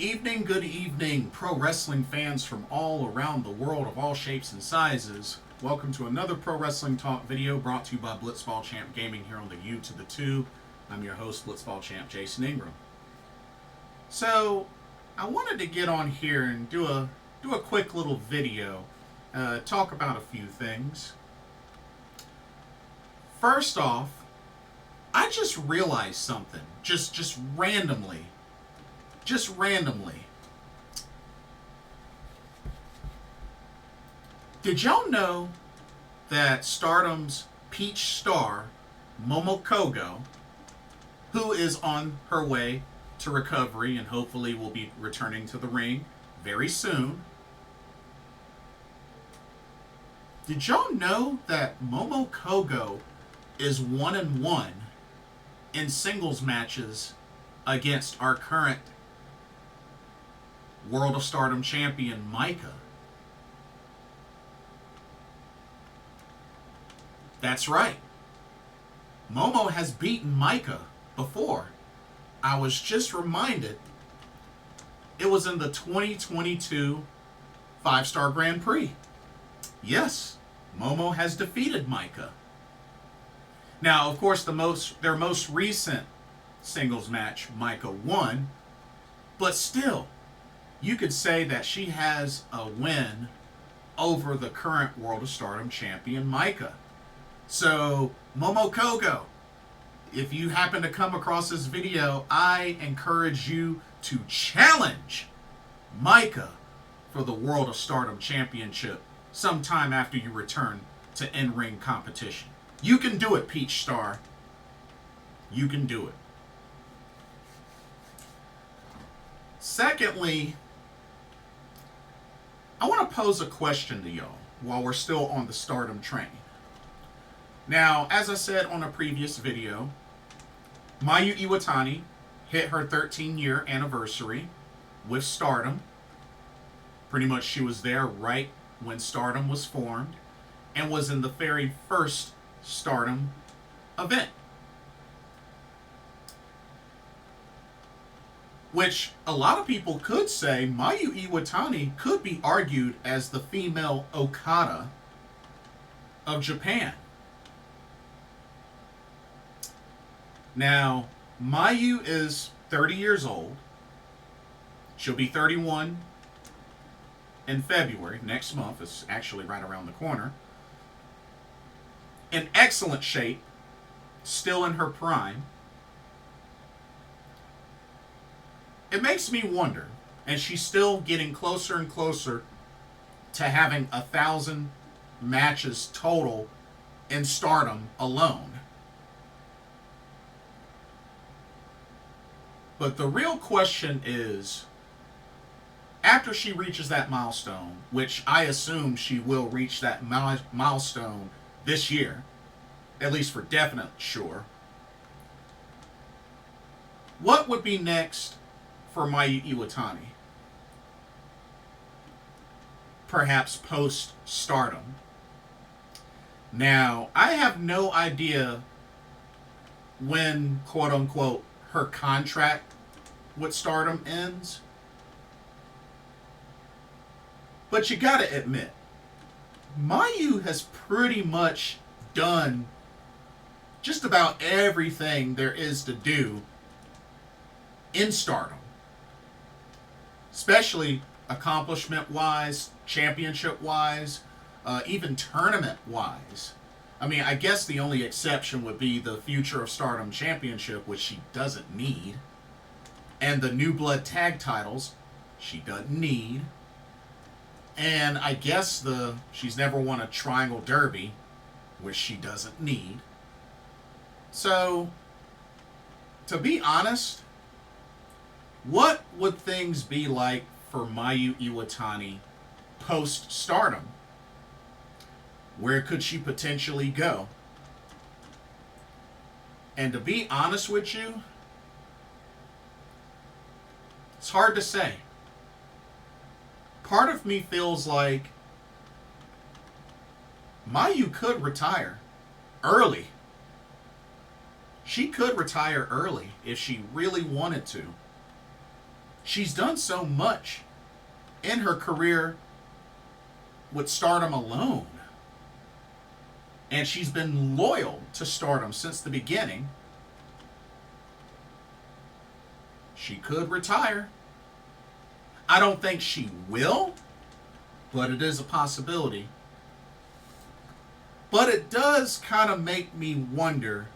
good evening, pro wrestling fans from all around the world of all shapes and sizes. Welcome to another Pro Wrestling Talk video brought to you by Blitzball Champ Gaming here on the U to the 2. I'm your host, Blitzball Champ Jason Ingram. So, I wanted to get on here and do a quick little video, talk about a few things. First off, I just realized something, just randomly. Did y'all know that Stardom's Peach star, Momo Kogo, who is on her way to recovery and hopefully will be returning to the ring very soon, did y'all know that Momo Kogo is 1-1 in singles matches against our current World of Stardom champion, Micah? That's right. Momo has beaten Micah before. I was just reminded it was in the 2022 5-Star Grand Prix. Yes, Momo has defeated Micah. Now, of course, their most recent singles match, Micah won, but still, you could say that she has a win over the current World of Stardom champion, Micah. So, Momo Kogo, if you happen to come across this video, I encourage you to challenge Micah for the World of Stardom Championship sometime after you return to in-ring competition. You can do it, Peach Star. You can do it. Secondly, I want to pose a question to y'all while we're still on the Stardom train. Now, as I said on a previous video, Mayu Iwatani hit her 13-year anniversary with Stardom. Pretty much she was there right when Stardom was formed and was in the very first Stardom event, which a lot of people could say Mayu Iwatani could be argued as the female Okada of Japan. Now, Mayu is 30 years old. She'll be 31 in February, next month. It's actually right around the corner. In excellent shape, still in her prime. It makes me wonder, and she's still getting closer and closer to having 1,000 matches total in Stardom alone. But the real question is, after she reaches that milestone, which I assume she will reach that milestone this year, at least for definite sure, what would be next for Mayu Iwatani? Perhaps post-Stardom. Now, I have no idea when, quote-unquote, her contract with Stardom ends. But you gotta admit, Mayu has pretty much done just about everything there is to do in Stardom. Especially accomplishment-wise, championship-wise, even tournament-wise. I mean, I guess the only exception would be the Future of Stardom Championship, which she doesn't need. And the New Blood Tag titles, she doesn't need. And I guess she's never won a Triangle Derby, which she doesn't need. So, to be honest, what would things be like for Mayu Iwatani post-Stardom? Where could she potentially go? And to be honest with you, it's hard to say. Part of me feels like Mayu could retire early. She could retire early if she really wanted to. she's done so much in her career with Stardom alone. And she's been loyal to Stardom since the beginning. She could retire. I don't think she will, but it is a possibility. But it does kind of make me wonder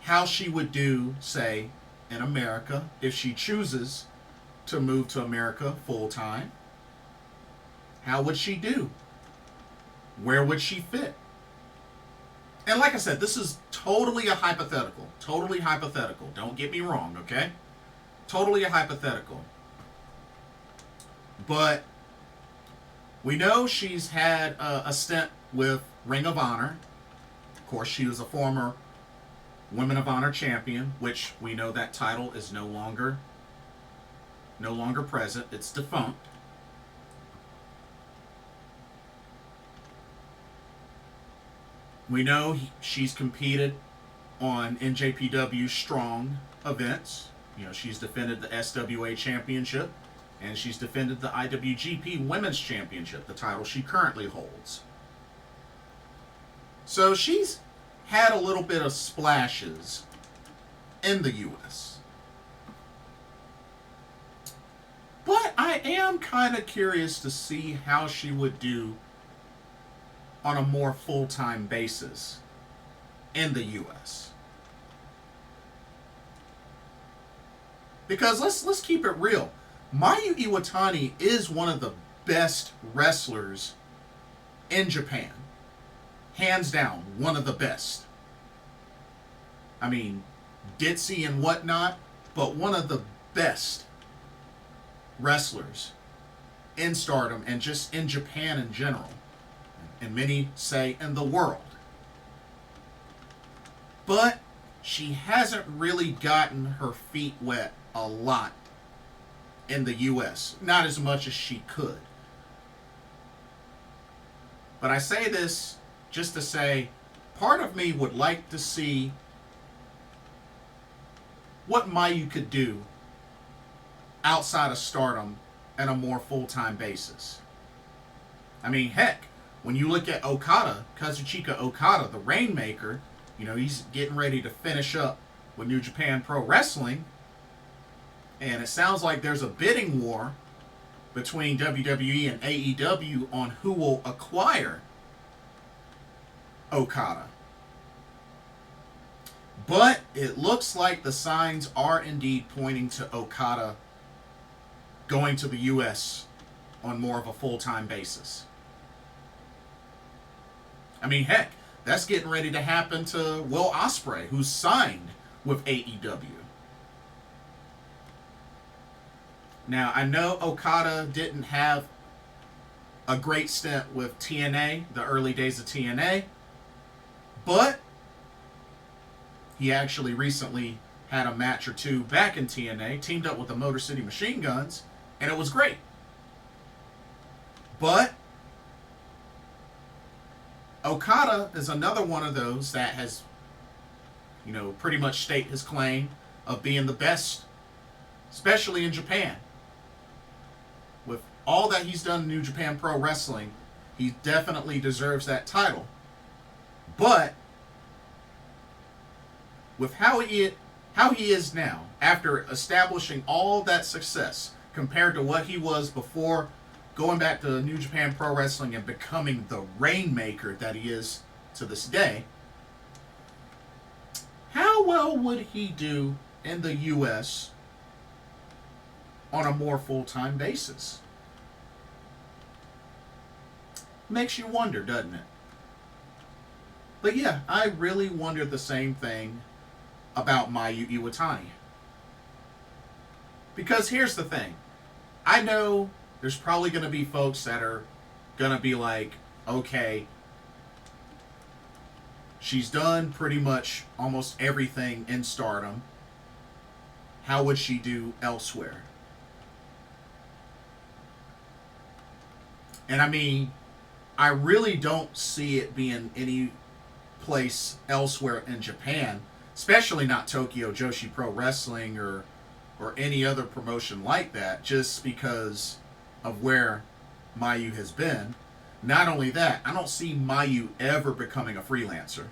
how she would do, say, in America, if she chooses to move to America full time. How would she do? Where would she fit? And like I said, this is totally a hypothetical. Totally hypothetical. Don't get me wrong, okay? Totally a hypothetical. But we know she's had a stint with Ring of Honor. Of course, she was a former Women of Honor champion, which we know that title is no longer present. It's defunct. We know she's competed on NJPW Strong events. You know, she's defended the SWA Championship, and she's defended the IWGP Women's Championship, the title she currently holds. So she's had a little bit of splashes in the U.S. But I am kind of curious to see how she would do on a more full-time basis in the U.S. Because let's keep it real. Mayu Iwatani is one of the best wrestlers in Japan. Hands down, one of the best. I mean, ditzy and whatnot, but one of the best wrestlers in Stardom and just in Japan in general. And many say in the world. But she hasn't really gotten her feet wet a lot in the U.S. Not as much as she could. But I say this just to say, part of me would like to see what Mayu could do outside of Stardom on a more full-time basis. I mean, heck, when you look at Okada, Kazuchika Okada, the Rainmaker, you know, he's getting ready to finish up with New Japan Pro Wrestling. And it sounds like there's a bidding war between WWE and AEW on who will acquire Okada. But it looks like the signs are indeed pointing to Okada going to the U.S. on more of a full-time basis. I mean, heck, that's getting ready to happen to Will Ospreay, who's signed with AEW. Now, I know Okada didn't have a great stint with TNA, the early days of TNA, but he actually recently had a match or two back in TNA, teamed up with the Motor City Machine Guns, and it was great. But Okada is another one of those that has, you know, pretty much staked his claim of being the best, especially in Japan. With all that he's done in New Japan Pro Wrestling, he definitely deserves that title. But with how he is now, after establishing all that success compared to what he was before going back to New Japan Pro Wrestling and becoming the Rainmaker that he is to this day, how well would he do in the U.S. on a more full-time basis? Makes you wonder, doesn't it? But yeah, I really wonder the same thing about Mayu Iwatani. Because here's the thing. I know there's probably going to be folks that are going to be like, okay, she's done pretty much almost everything in Stardom. How would she do elsewhere? And I mean, I really don't see it being any place elsewhere in Japan, especially not Tokyo Joshi Pro Wrestling or or any other promotion like that, just because of where Mayu has been. Not only that, I don't see Mayu ever becoming a freelancer.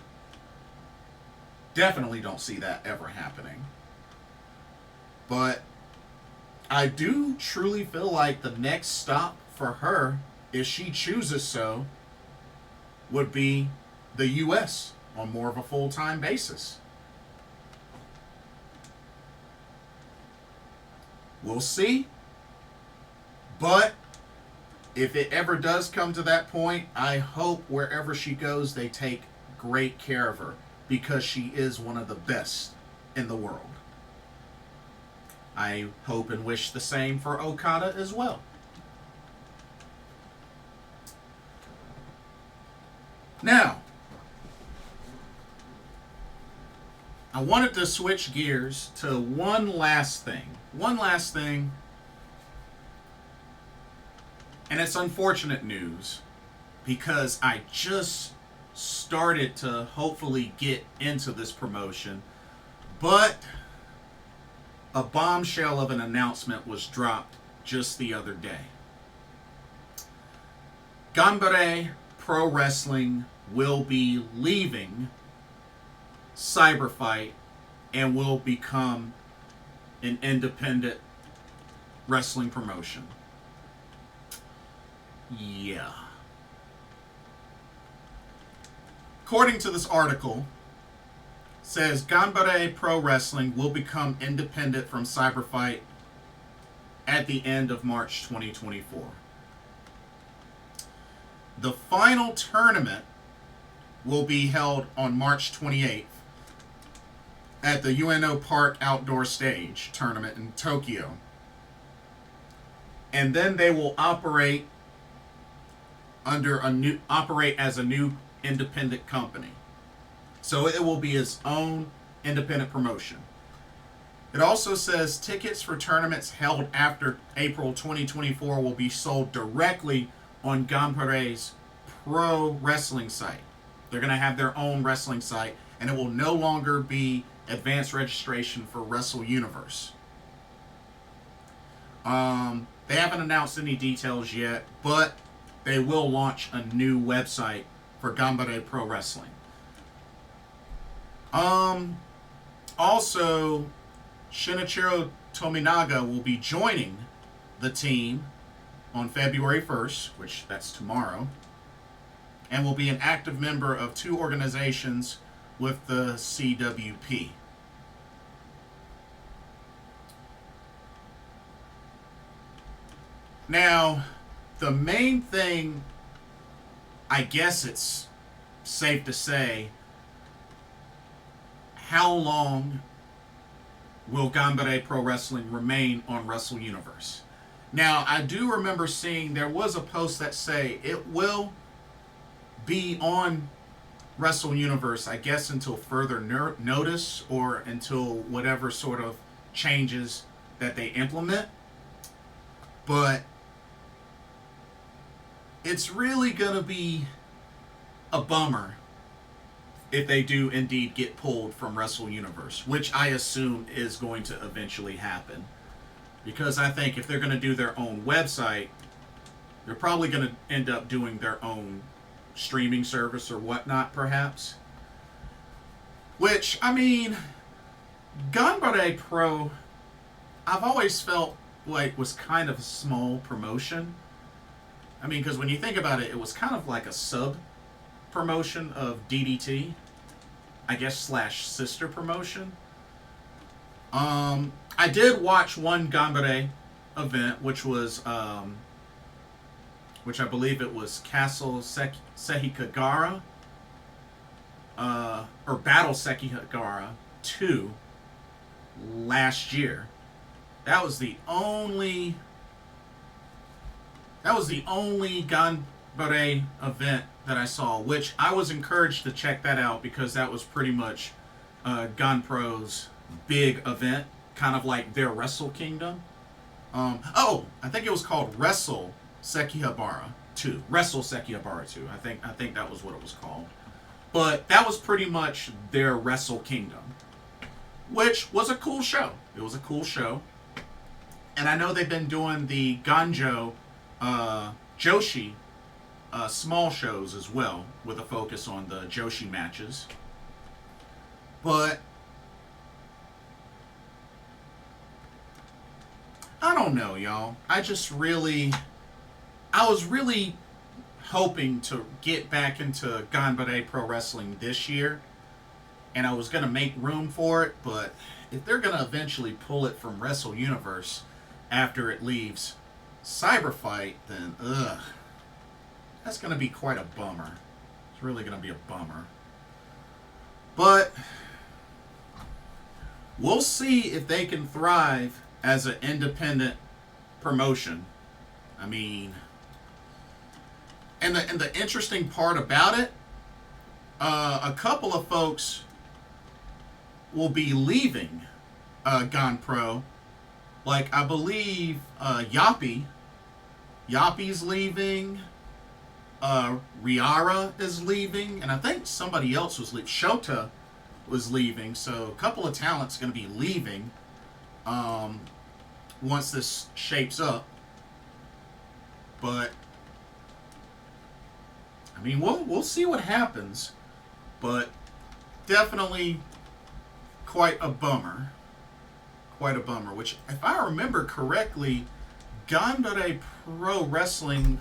Definitely don't see that ever happening. But I do truly feel like the next stop for her, if she chooses so, would be the US on more of a full-time basis. We'll see. But if it ever does come to that point, I hope wherever she goes, they take great care of her, because she is one of the best in the world. I hope and wish the same for Okada as well. Now, I wanted to switch gears to one last thing. And it's unfortunate news, because I just started to hopefully get into this promotion, but a bombshell of an announcement was dropped just the other day. Ganbare Pro Wrestling will be leaving CyberFight and will become an independent wrestling promotion. Yeah. According to this article, says Ganbare Pro Wrestling will become independent from CyberFight at the end of March 2024. The final tournament will be held on March 28th at the UNO Park Outdoor Stage tournament in Tokyo. And then they will operate as a new independent company. So it will be its own independent promotion. It also says tickets for tournaments held after April 2024 will be sold directly on Ganbare's Pro Wrestling site. They're going to have their own wrestling site, and it will no longer be advanced registration for Wrestle Universe. They haven't announced any details yet, but they will launch a new website for Ganbare Pro Wrestling. Also, Shinichiro Tominaga will be joining the team on February 1st, which that's tomorrow, and will be an active member of two organizations with the CWP. Now, the main thing, I guess it's safe to say, how long will Ganbare Pro Wrestling remain on Wrestle Universe? Now, I do remember seeing there was a post that say it will be on Wrestle Universe, I guess, until further notice, or until whatever sort of changes that they implement. But it's really going to be a bummer if they do indeed get pulled from Wrestle Universe, which I assume is going to eventually happen. Because I think if they're going to do their own website, they're probably going to end up doing their own streaming service or whatnot, perhaps. Which, I mean, Ganbare Pro, I've always felt like was kind of a small promotion. I mean, because when you think about it, it was kind of like a sub promotion of DDT, I guess, slash sister promotion. I did watch one Ganbare event, which was, which I believe it was Castle Sekigahara, or Battle Sekigahara 2 last year. That was the only Ganbare event that I saw, which I was encouraged to check that out because that was pretty much GanPro's big event, kind of like their Wrestle Kingdom. I think it was called Wrestle Sekigahara 2. Wrestle Sekigahara 2. I think that was what it was called. But that was pretty much their Wrestle Kingdom, which was a cool show. It was a cool show. And I know they've been doing the Joshi small shows as well, with a focus on the Joshi matches. But I don't know, y'all. I was really hoping to get back into Ganbare Pro Wrestling this year, and I was going to make room for it, but if they're going to eventually pull it from Wrestle Universe after it leaves CyberFight, then that's going to be quite a bummer. It's really going to be a bummer. But we'll see if they can thrive as an independent promotion. I mean, and the interesting part about it, a couple of folks will be leaving GanPro. Like, I believe Yappy's leaving, Riara is leaving, and I think somebody else was leaving. Shota was leaving, so a couple of talents going to be leaving once this shapes up. But I mean, we'll see what happens, but definitely quite a bummer. Quite a bummer. Which, if I remember correctly, Ganbare Pro Wrestling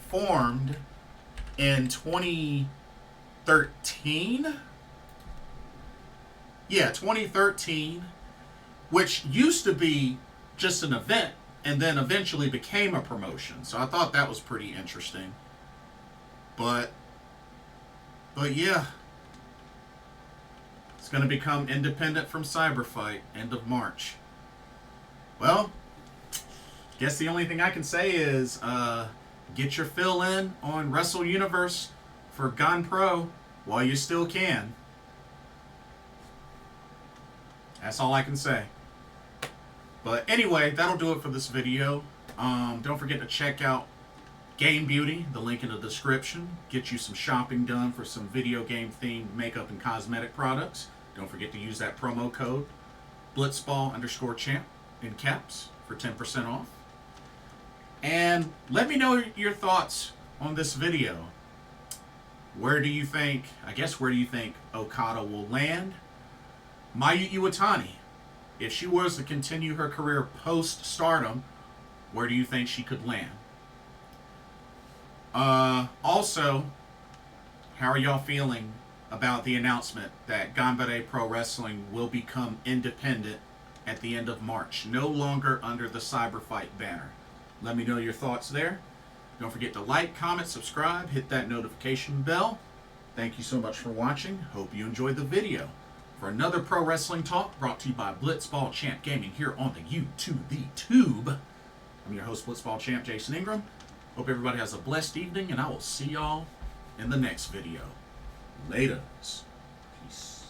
formed in 2013. Yeah, 2013, which used to be just an event and then eventually became a promotion. So I thought that was pretty interesting. But yeah, it's going to become independent from CyberFight end of March. Well, guess the only thing I can say is get your fill in on Wrestle Universe for GanPro while you still can. That's all I can say. But anyway, that'll do it for this video. Don't forget to check out Game Beauty, the link in the description. Get you some shopping done for some video game themed makeup and cosmetic products. Don't forget to use that promo code Blitzball_champ in caps for 10% off. And let me know your thoughts on this video. Where do you think Okada will land? Mayu Iwatani, if she was to continue her career post-Stardom, where do you think she could land? Also, how are y'all feeling about the announcement that Ganbare Pro Wrestling will become independent at the end of March, no longer under the CyberFight banner? Let me know your thoughts there. Don't forget to like, comment, subscribe, hit that notification bell. Thank you so much for watching. Hope you enjoyed the video. For another pro wrestling talk brought to you by Blitzball Champ Gaming here on the YouTube. I'm your host, Blitzball Champ Jason Ingram. Hope everybody has a blessed evening, and I will see y'all in the next video. Laters. Peace.